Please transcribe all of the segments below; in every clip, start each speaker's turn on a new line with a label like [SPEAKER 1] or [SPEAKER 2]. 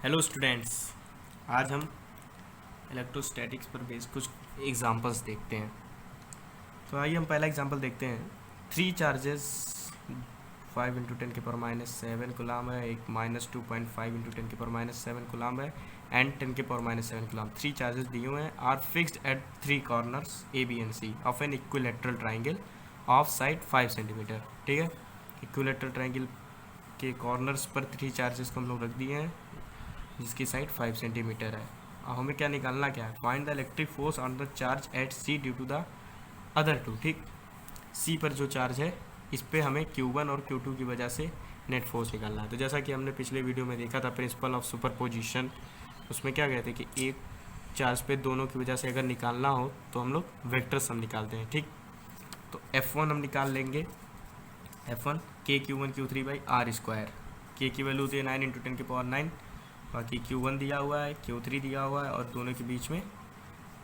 [SPEAKER 1] Hello students, आज हम electrostatics पर बेस्ड कुछ एग्जांपल्स देखते हैं। तो आइए हम पहला एग्जांपल देखते हैं। 3 चार्जेस 5 इंटू 10⁻⁷ कूलाम है, एक -2.5 इंटू 10⁻⁷ कूलाम है एंड 10⁻⁷ कूलाम। 3 चार्जेस दिए हुए हैं, are fixed at 3 corners A B and C of an equilateral triangle of side 5 centimetre. ठीक है, इक्विलेटरल ट्राइंगल के कॉर्नर्स पर 3 चार्जेस को हम लोग रख दिए हैं जिसकी साइड 5 सेंटीमीटर है। अब हमें क्या निकालना क्या है? Find the electric force on the charge at C due to the other two. ठीक, सी पर जो चार्ज है इस पर हमें Q1 और Q2 की वजह से नेट फोर्स निकालना है। तो जैसा कि हमने पिछले वीडियो में देखा था प्रिंसिपल ऑफ सुपरपोजिशन, उसमें क्या कहते हैं कि एक चार्ज पे दोनों की वजह से अगर निकालना हो तो हम लोग वेक्टर सम निकालते हैं। ठीक, तो F1 हम निकाल लेंगे। F1 K Q1Q3/r²। K की वैल्यू होती है 9 इंटू 10⁹, बाकी Q1 दिया हुआ है, Q3 दिया हुआ है और दोनों के बीच में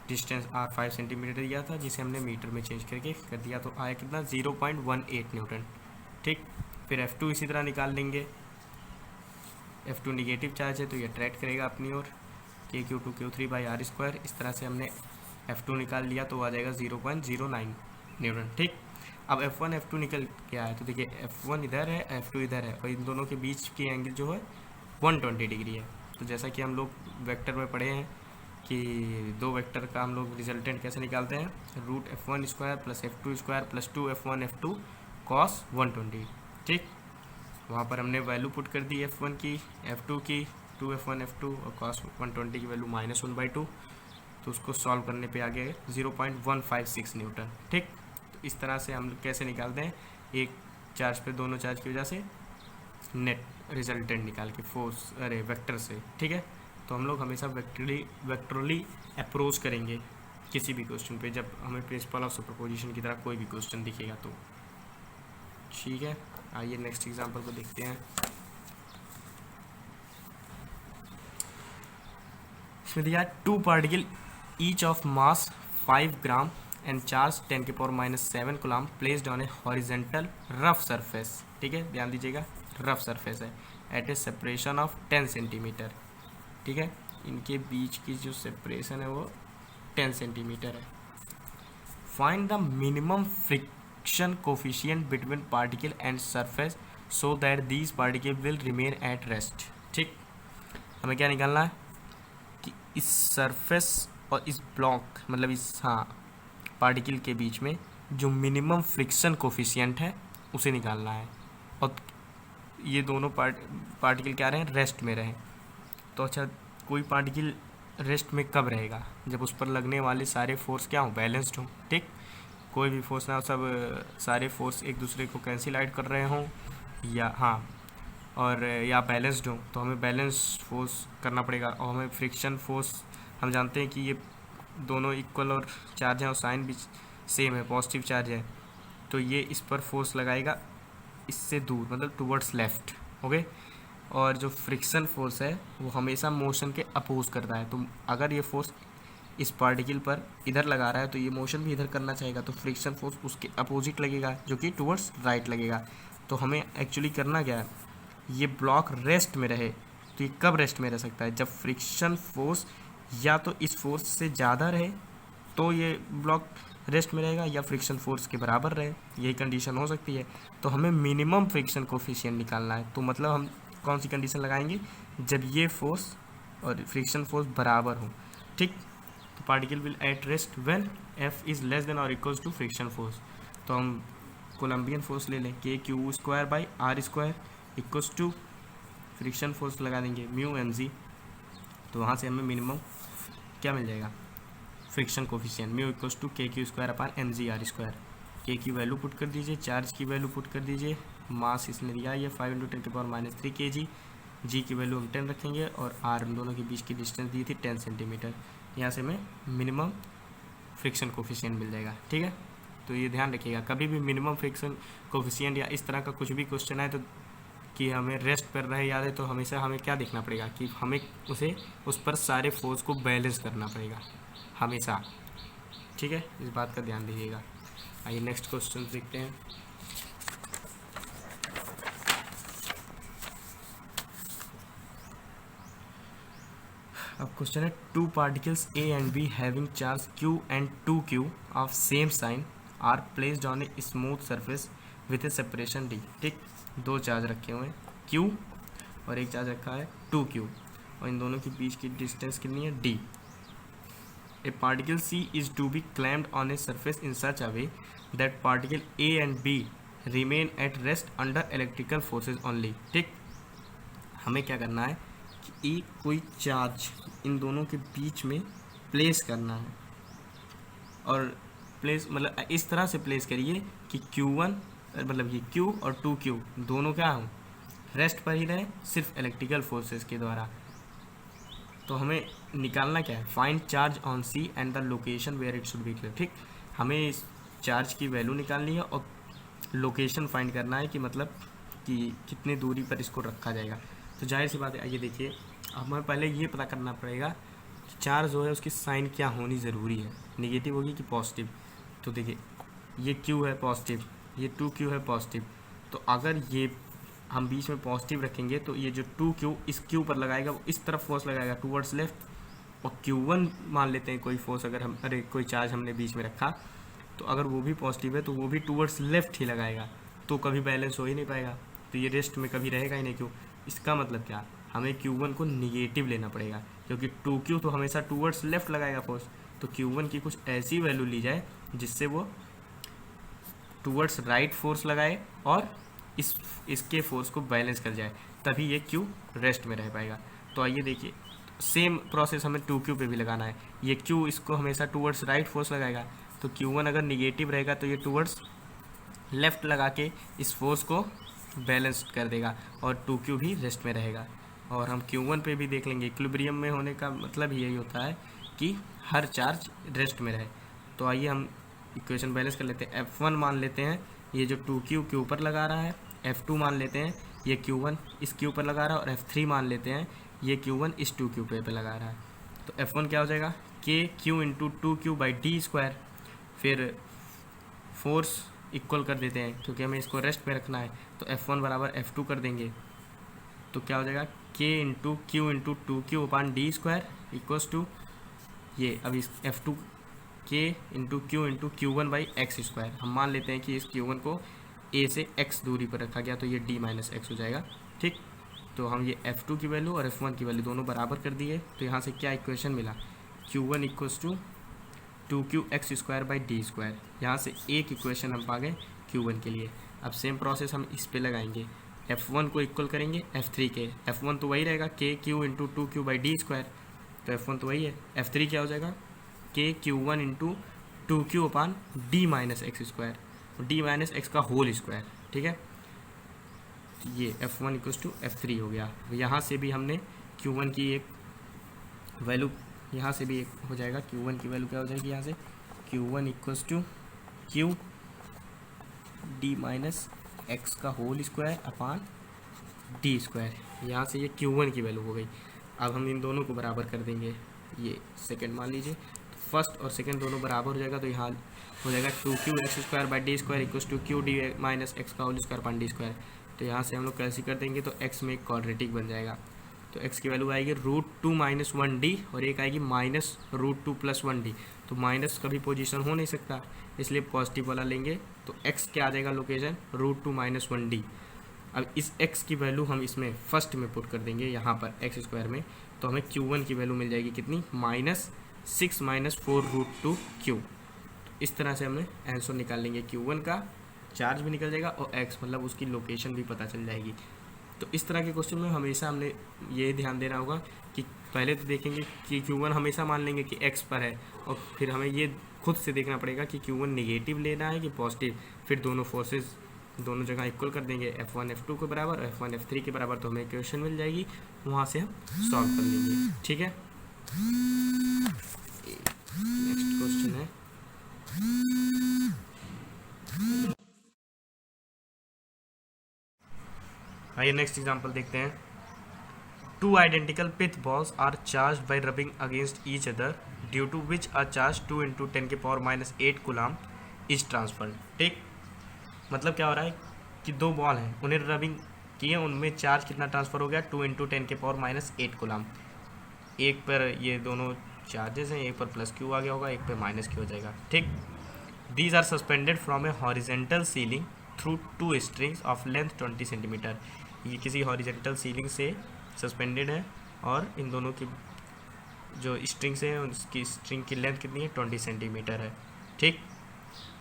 [SPEAKER 1] डिस्टेंस R 5 सेंटीमीटर दिया था जिसे हमने मीटर में चेंज करके कर दिया, तो आया कितना 0.18 न्यूटन। ठीक, फिर F2 इसी तरह निकाल लेंगे। F2 निगेटिव चार्ज है तो ये अट्रैक्ट करेगा अपनी ओर, KQ2Q3/r²। इस तरह से हमने F2 निकाल लिया तो आ जाएगा 0.09 न्यूटन। ठीक, अब F1 F2 निकल के आया तो देखिए F1 इधर है, F2 इधर है और इन दोनों के बीच की एंगल जो है 120 डिग्री है। तो जैसा कि हम लोग वेक्टर में पढ़े हैं कि दो वेक्टर का हम लोग रिजल्टेंट कैसे निकालते हैं, √F1² + F2² + 2F1 F2 cos 120। ठीक, वहाँ पर हमने वैल्यू पुट कर दी F1 की, F2 की, 2F1 F2 और cos 120 की वैल्यू -1/2, तो उसको सॉल्व करने पे आ गया 0.156 न्यूटन। ठीक, तो इस तरह से हम लोग कैसे निकालते हैं, एक चार्ज पे दोनों चार्ज की वजह से नेट रिजल्टेंट निकाल के फोर्स वेक्टर से। ठीक है, तो हम लोग हमेशा वेक्टरली अप्रोच करेंगे किसी भी क्वेश्चन पे जब हमें प्रिंसिपल ऑफ सुपरपोजिशन की तरह कोई भी क्वेश्चन दिखेगा तो। ठीक है, आइए नेक्स्ट एग्जांपल को देखते हैं। इसमें दिया 2 particle each of mass 5 gram and charge 10⁻⁷ coulomb placed on a horizontal rough surface. ठीक है, ध्यान दीजिएगा, रफ सरफेस है at a separation of 10 centimetre. ठीक है, इनके बीच की जो सेपरेशन है वो 10 सेंटीमीटर है। Find the minimum friction coefficient between particle and surface so that these particle will remain at rest. ठीक, हमें क्या निकालना है कि इस सरफेस और इस ब्लॉक मतलब इस पार्टिकल के बीच में जो मिनिमम फ्रिक्शन कोफिशिएंट है उसे निकालना है और ये दोनों पार्टिकल क्या रहे, रेस्ट में रहे। तो अच्छा, कोई पार्टिकल रेस्ट में कब रहेगा? जब उस पर लगने वाले सारे फोर्स क्या हों, बैलेंस्ड हों। ठीक, कोई भी फोर्स ना हो, सब सारे फोर्स एक दूसरे को कैंसिल आउट कर रहे हों या बैलेंस्ड हों, तो हमें बैलेंस फोर्स करना पड़ेगा। और हमें फ्रिक्शन फोर्स हम जानते हैं कि ये दोनों इक्वल और चार्ज हैं और साइन भी सेम है, पॉजिटिव चार्ज है, तो ये इस पर फोर्स लगाएगा इससे दूर, मतलब टुवर्ड्स लेफ्ट। ओके, और जो फ्रिक्शन फोर्स है वो हमेशा मोशन के अपोज करता है। तो अगर ये फोर्स इस पार्टिकल पर इधर लगा रहा है तो ये मोशन भी इधर करना चाहेगा, तो फ्रिक्शन फोर्स उसके अपोजिट लगेगा जो कि टुवर्ड्स राइट लगेगा। तो हमें एक्चुअली करना क्या है, ये ब्लॉक रेस्ट में रहे। तो ये कब रेस्ट में रह सकता है? जब फ्रिक्शन फोर्स या तो इस फोर्स से ज़्यादा रहे तो ये ब्लॉक रेस्ट में रहेगा, या फ्रिक्शन फोर्स के बराबर रहे, यही कंडीशन हो सकती है। तो हमें मिनिमम फ्रिक्शन कोफिशिएंट निकालना है। तो मतलब हम कौन सी कंडीशन लगाएंगे, जब ये फोर्स और फ्रिक्शन फोर्स बराबर हो। ठीक, तो particle will at rest when F is less than और इक्वल्स टू फ्रिक्शन फोर्स। तो हम कोलम्बियन फोर्स ले लें, KQ2/r² equals to friction force लगा देंगे μmg। तो वहाँ से हमें मिनिमम क्या मिल जाएगा, friction coefficient μ equals to KQ2/mgr²। K की वैल्यू पुट कर दीजिए, चार्ज की वैल्यू पुट कर दीजिए, मास इसने दिया ये 5 इंटू 10⁻³ kg, जी की वैल्यू हम 10 रखेंगे और आर हम दोनों के बीच की डिस्टेंस दी थी 10 सेंटीमीटर। यहाँ से हमें मिनिमम फ्रिक्शन कोफिशिएंट मिल जाएगा। ठीक है, तो ये ध्यान रखिएगा, कभी भी मिनिमम फ्रिक्शन कोफिशिएंट या इस तरह का कुछ भी क्वेश्चन है तो कि हमें रेस्ट पर रहे याद है, तो हमेशा हमें क्या देखना पड़ेगा कि हमें उस पर सारे फोर्स को बैलेंस करना पड़ेगा हमेशा। ठीक है, इस बात का ध्यान दीजिएगा। आइए नेक्स्ट क्वेश्चन देखते हैं। अब क्वेश्चन है two particles A and B having charge Q and two Q of same sign are placed on a smooth surface with a separation D. ठीक, दो चार्ज रखे हुए हैं क्यू और एक चार्ज रखा है टू क्यू और इन दोनों के बीच की डिस्टेंस कितनी है D. A particle C is to be clamped on a surface in such a way that particle A and B remain at rest under electrical forces only. ठीक, हमें क्या करना है कि एक कोई चार्ज इन दोनों के बीच में प्लेस करना है और प्लेस मतलब इस तरह से प्लेस करिए कि Q1 मतलब ये Q और 2Q दोनों क्या हों रेस्ट पर ही रहे सिर्फ इलेक्ट्रिकल फोर्सेस के द्वारा। तो हमें निकालना क्या है, find charge on C and the location where it should be clear. ठीक, हमें इस चार्ज की वैल्यू निकालनी है और लोकेशन फाइंड करना है कि मतलब कि कितनी दूरी पर इसको रखा जाएगा। तो जाहिर सी बात है, आइए देखिए हमें पहले ये पता करना पड़ेगा कि चार्ज जो है उसकी साइन क्या होनी ज़रूरी है, नेगेटिव होगी कि पॉजिटिव। तो देखिए ये Q है पॉजिटिव, ये 2Q है पॉजिटिव, तो अगर ये हम बीच में पॉजिटिव रखेंगे तो ये जो 2Q इस Q पर लगाएगा वो इस तरफ फोर्स लगाएगा टूवर्ड्स लेफ्ट, और Q1 मान लेते हैं कोई फोर्स अगर हम कोई चार्ज हमने बीच में रखा तो अगर वो भी पॉजिटिव है तो वो भी टूवर्ड्स लेफ्ट ही लगाएगा, तो कभी बैलेंस हो ही नहीं पाएगा, तो ये रेस्ट में कभी रहेगा ही नहीं। क्यों, इसका मतलब क्या, हमें Q1 को निगेटिव लेना पड़ेगा क्योंकि 2Q तो हमेशा टूवर्ड्स लेफ्ट लगाएगा फोर्स, तो Q1 की कुछ ऐसी वैल्यू ली जाए जिससे वो टूवर्ड्स राइट फोर्स लगाए और इसके फोर्स को बैलेंस कर जाए, तभी ये Q रेस्ट में रह पाएगा। तो आइए देखिए सेम प्रोसेस हमें 2Q पे भी लगाना है। ये Q इसको हमेशा टूवर्ड्स राइट फोर्स लगाएगा, तो Q1 अगर निगेटिव रहेगा तो ये टूवर्ड्स लेफ्ट लगा के इस फोर्स को बैलेंस कर देगा और 2Q भी रेस्ट में रहेगा। और हम Q1 पे भी देख लेंगे, इक्विलिब्रियम में होने का मतलब यही होता है कि हर चार्ज रेस्ट में रहे। तो आइए हम इक्वेशन बैलेंस कर लेते हैं। F1 मान लेते हैं ये जो 2Q Q पर लगा रहा है, F2 मान लेते हैं ये Q1 इस Q पर लगा रहा है और F3 मान लेते हैं ये Q1 इस 2Q पे लगा रहा है। तो F1 क्या हो जाएगा KQ into 2Q by D square, फिर फोर्स इक्वल कर देते हैं क्योंकि हमें इसको रेस्ट में रखना है, तो F1 बराबर F2 कर देंगे, तो क्या हो जाएगा K into Q into 2Q upon D square equals to ये अब इस F2 K into Q into Q1 by X square. हम मान लेते हैं कि इस Q1 को A से x दूरी पर रखा गया तो ये D माइनस एक्स हो जाएगा। ठीक, तो हम ये F2 की वैल्यू और F1 की वैल्यू दोनों बराबर कर दिए, तो यहाँ से क्या इक्वेशन मिला Q1 equals to 2Q x square by D square. यहाँ से एक इक्वेशन हम पा गए Q1 के लिए। अब सेम प्रोसेस हम इस पे लगाएंगे, F1 को इक्वल करेंगे F3 के, F1 तो वही रहेगा KQ into 2Q by D square, तो F1 तो वही है। F3 क्या हो जाएगा KQ1 into 2Q upon d minus x square, d minus x का होल स्क्वायर। ठीक है, ये F1 इक्वल्स टू F3 हो गया। यहाँ से भी हमने Q1 की एक वैल्यू, यहाँ से भी एक हो जाएगा Q1 की वैल्यू क्या हो जाएगी, यहाँ से Q1 equals to Q d minus x का whole square upon D square. यहाँ से ये Q1 की वैल्यू हो गई। अब हम इन दोनों को बराबर कर देंगे, ये सेकंड मान लीजिए, तो फर्स्ट और सेकंड दोनों बराबर हो जाएगा, तो यहाँ हो जाएगा 2Q x square by D square equals to Q d minus x का whole square upon D square. तो यहाँ से हम लोग कैसे कर देंगे, तो x में एक क्वाड्रेटिक बन जाएगा, तो x की वैल्यू आएगी √2 माइनस 1D और एक आएगी माइनस √2 प्लस 1D। तो माइनस कभी पोजीशन हो नहीं सकता, इसलिए पॉजिटिव वाला लेंगे, तो x क्या आ जाएगा लोकेशन √2 माइनस 1D। अब इस x की वैल्यू हम इसमें फर्स्ट में पुट कर देंगे यहाँ पर एक्स स्क्वायर में, तो हमें Q1 की वैल्यू मिल जाएगी कितनी -6 माइनस 4√2Q। इस तरह से हमें आंसर निकाल लेंगे, Q1 का चार्ज भी निकल जाएगा और x मतलब उसकी लोकेशन भी पता चल जाएगी। तो इस तरह के क्वेश्चन में हमेशा हमने ये ध्यान देना होगा कि पहले तो देखेंगे कि Q1 हमेशा मान लेंगे कि x पर है, और फिर हमें ये खुद से देखना पड़ेगा कि Q1 नेगेटिव लेना है कि पॉजिटिव, फिर दोनों फोर्सेस दोनों जगह इक्वल कर देंगे, F1 F2 के बराबर और F1 F3 के बराबर, तो हमें इक्वेशन मिल जाएगी, वहाँ से हम सॉल्व कर लेंगे। ठीक है, नेक्स्ट क्वेश्चन है आइए नेक्स्ट एग्जांपल देखते हैं। Two identical pith balls are charge by rubbing against each other due to which are charge 2 × 10⁻⁸ coulomb is transferred. ठीक, मतलब क्या हो रहा है कि दो बॉल हैं, उन्हें रबिंग किए, उनमें चार्ज कितना ट्रांसफ़र हो गया 2 × 10⁻⁸ कूलम। एक पर ये दोनों चार्जेस हैं, एक पर प्लस क्यू आ गया होगा, एक पर माइनस क्यू हो जाएगा। ठीक, these are suspended from a horizontal ceiling through 2 strings of length 20 centimetre. ये किसी हॉरिजेंटल सीलिंग से सस्पेंडेड है और इन दोनों की जो स्ट्रिंग्स हैं उसकी स्ट्रिंग की लेंथ कितनी है, 20 सेंटीमीटर है। ठीक,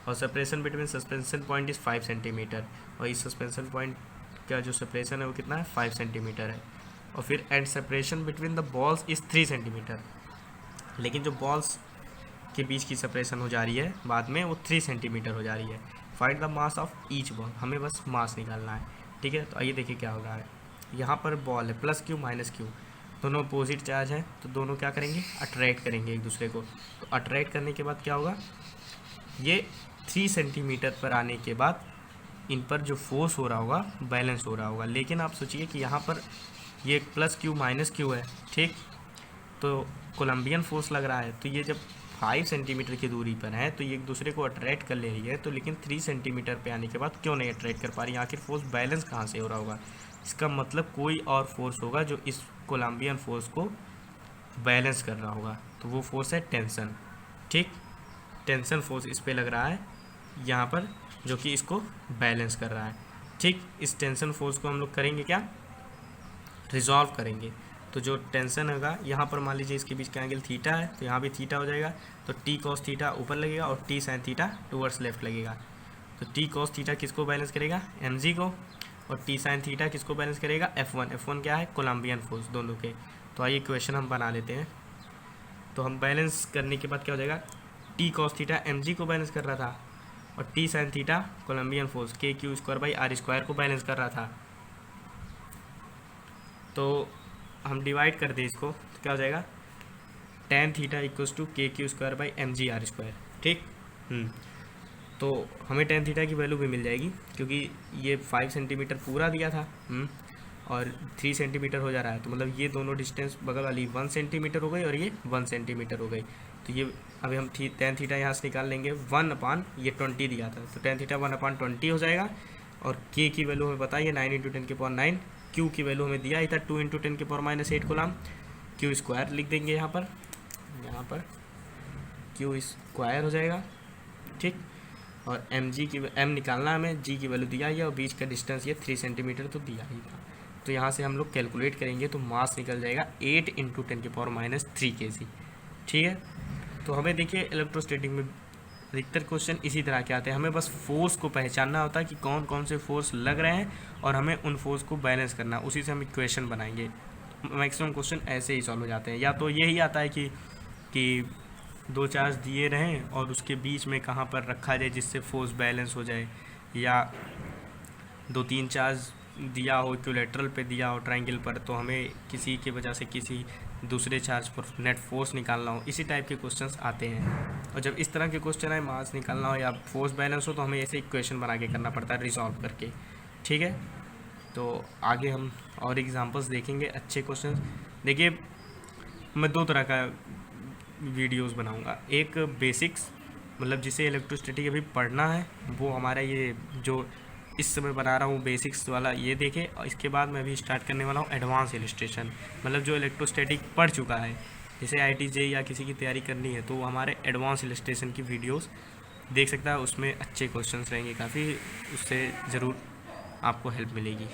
[SPEAKER 1] और separation between suspension point is 5 centimetre, और इस सस्पेंशन पॉइंट का जो सेपरेशन है वो कितना है, 5 सेंटीमीटर है। और फिर and separation between the balls is 3 centimetre, लेकिन जो बॉल्स के बीच की सेपरेशन हो जा रही है बाद में वो 3 सेंटीमीटर हो जा रही है। Find the mass of each ball, हमें बस मास निकालना है। ठीक है, तो आइए देखिए क्या हो रहा है। यहाँ पर बॉल है प्लस क्यू माइनस क्यू, दोनों अपोजिट चार्ज हैं, तो दोनों क्या करेंगे, अट्रैक्ट करेंगे एक दूसरे को। तो अट्रैक्ट करने के बाद क्या होगा, ये 3 सेंटीमीटर पर आने के बाद इन पर जो फोर्स हो रहा होगा बैलेंस हो रहा होगा। लेकिन आप सोचिए कि यहाँ पर ये प्लस क्यू माइनस क्यू है, ठीक, तो कोलम्बियन फोर्स लग रहा है, तो ये जब 5 सेंटीमीटर की दूरी पर है तो ये एक दूसरे को अट्रैक्ट कर ले रही है, तो लेकिन 3 सेंटीमीटर पे आने के बाद क्यों नहीं अट्रैक्ट कर पा रही है, आखिर फोर्स बैलेंस कहाँ से हो रहा होगा। इसका मतलब कोई और फोर्स होगा जो इस कोलम्बियन फोर्स को बैलेंस कर रहा होगा, तो वो फोर्स है टेंशन। ठीक, टेंशन फोर्स इस पर लग रहा है यहाँ पर, जो कि इसको बैलेंस कर रहा है। ठीक, इस टेंशन फोर्स को हम लोग करेंगे क्या, रिजॉल्व करेंगे। तो जो टेंशन होगा यहाँ पर, मान लीजिए इसके बीच का एंगल थीटा है, तो यहाँ भी थीटा हो जाएगा, तो टी कॉस थीटा ऊपर लगेगा और T sine theta towards left लगेगा। तो टी कॉस थीटा किसको बैलेंस करेगा, एम जी को, और टी साइन थीटा किसको बैलेंस करेगा, F1 क्या है, कोलम्बियन फोर्स दोनों के। तो आइए इक्वेशन हम बना लेते हैं। तो हम बैलेंस करने के बाद क्या हो जाएगा, T cos theta m g को बैलेंस कर रहा था, और T sine theta coulombian force के Q square by r square को बैलेंस कर रहा था। तो हम डिवाइड कर दें इसको, तो क्या हो जाएगा, tan theta equals to K Q square by M G R square. ठीक, तो हमें टेन थीटा की वैल्यू भी मिल जाएगी, क्योंकि ये 5 सेंटीमीटर पूरा दिया था और 3 सेंटीमीटर हो जा रहा है, तो मतलब ये दोनों डिस्टेंस बगल वाली 1 सेंटीमीटर हो गई और ये 1 सेंटीमीटर हो गई। तो ये अभी हम टेन थीटा यहाँ से निकाल लेंगे, 1 ये 20 दिया था, तो टेन थीटा 1/20 हो जाएगा। और के की वैल्यू हमें बताइए 9 × 10⁹, क्यू की वैल्यू हमें दिया ही था 2 × 10⁻⁸ कोलम, क्यू स्क्वायर लिख देंगे यहाँ पर क्यू स्क्वायर हो जाएगा। ठीक, और एम निकालना है हमें, जी की वैल्यू दिया ही है, और बीच का डिस्टेंस ये 3 सेंटीमीटर तो दिया ही था। तो यहाँ से हम लोग कैलकुलेट करेंगे तो मास निकल जाएगा 8 × 10⁻³ kg। ठीक है, तो हमें देखिए इलेक्ट्रोस्टैटिक में अधिकतर क्वेश्चन इसी तरह के आते हैं, हमें बस फोर्स को पहचानना होता है कि कौन कौन से फोर्स लग रहे हैं और हमें उन फोर्स को बैलेंस करना, उसी से हम इक्वेशन बनाएंगे। मैक्सिमम क्वेश्चन ऐसे ही सॉल्व हो जाते हैं, या तो यही आता है कि 2 चार्ज दिए रहें और उसके बीच में कहाँ पर रखा जाए जिससे फोर्स बैलेंस हो जाए, या 2-3 चार्ज दिया हो इक्विलेटरल पे दिया हो ट्रायंगल पर, तो हमें किसी की वजह से किसी दूसरे चार्ज पर नेट फोर्स निकालना हो, इसी टाइप के क्वेश्चंस आते हैं। और जब इस तरह के क्वेश्चन आए, मास निकालना हो या फोर्स बैलेंस हो, तो हमें ऐसे इक्वेशन बना के करना पड़ता है रिजॉल्व करके। ठीक है, तो आगे हम और एग्जांपल्स देखेंगे अच्छे क्वेश्चन। देखिए, मैं 2 तरह का वीडियोस बनाऊंगा, एक बेसिक्स, मतलब जिसे इलेक्ट्रोस्टैटिक अभी पढ़ना है वो हमारा ये जो इस समय बना रहा हूँ बेसिक्स वाला ये देखे, और इसके बाद मैं भी स्टार्ट करने वाला हूँ एडवांस इलस्ट्रेशन, मतलब जो इलेक्ट्रोस्टैटिक पढ़ चुका है, जैसे IIT या किसी की तैयारी करनी है, तो वो हमारे एडवांस इलस्ट्रेशन की वीडियोस देख सकता है, उसमें अच्छे क्वेश्चंस रहेंगे काफ़ी, उससे ज़रूर आपको हेल्प मिलेगी।